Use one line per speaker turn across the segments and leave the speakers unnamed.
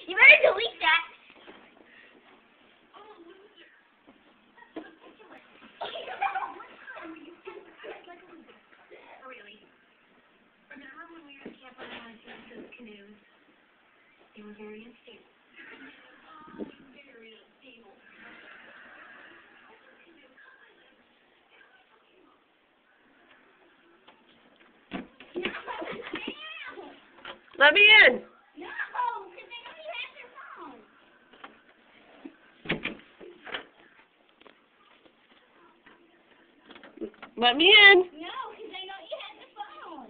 You better delete that.
Remember when we were camping on those canoes? They were very unstable. Very unstable.
Let me in.
No, because they don't have their phone.
Let me in.
No, because they know you have the phone.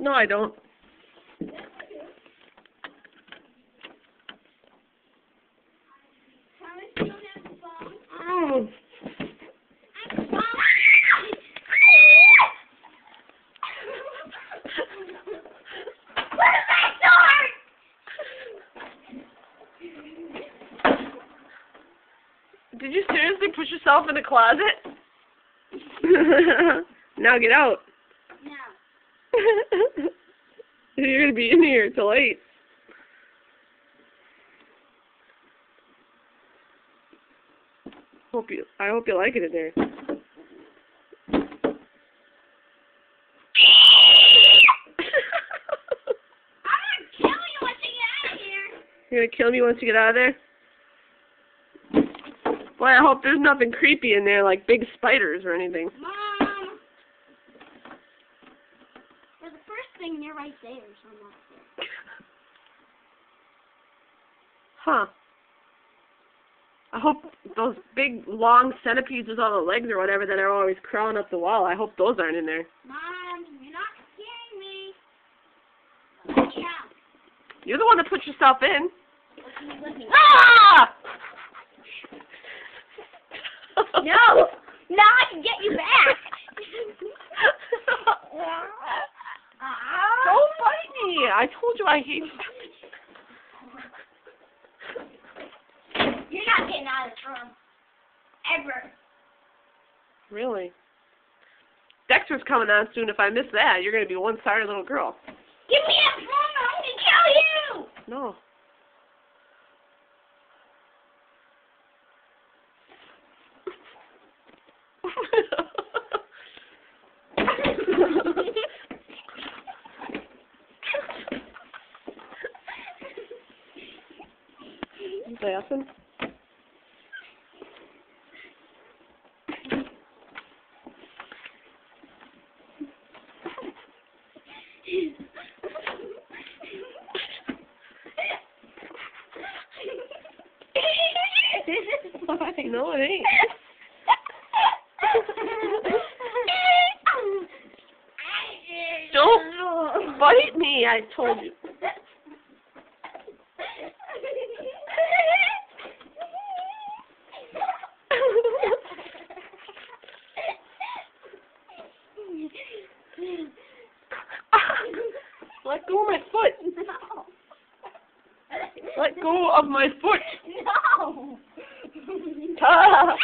No, I don't.
Thomas, you don't have the phone.
Oh.
I'm sorry. Where's that door?
Did you seriously push yourself in the closet? Now get out.
No.
You're gonna be in here till 8. I hope you like it in there. You're gonna kill me once you get out of there? Boy, I hope there's nothing creepy in there, like big spiders or anything.
Mom! For the first thing, you're right there, so I'm not there.
Huh. I hope those big, long centipedes with all the legs or whatever that are always crawling up the wall, I hope those aren't in there.
Mom, you're not scaring me. Yeah.
You're the one that put yourself in.
Look me.
Ah!
No! Now I can get you back!
Don't bite me! I told you I hate you.
You're not getting out of this room. Ever.
Really? Dexter's coming on soon. If I miss that, you're going to be one sorry little girl.
Give me that phone or I'm going to kill you!
No. Laughing? No, it ain't. Don't bite me, I told you. Let go of my foot.
No.
Let go of my foot.
No.
Ah.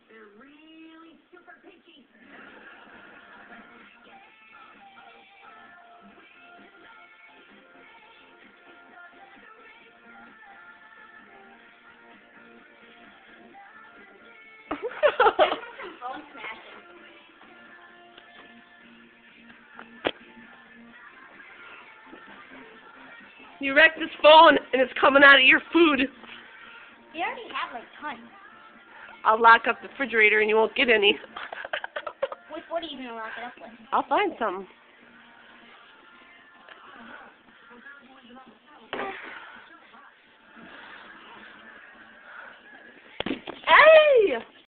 They're really super picky.
Phone smashing.
You wrecked this phone and it's coming out of your food.
You already have like tons.
I'll lock up the refrigerator and you won't get any.
What are you going to lock it up with?
I'll find some.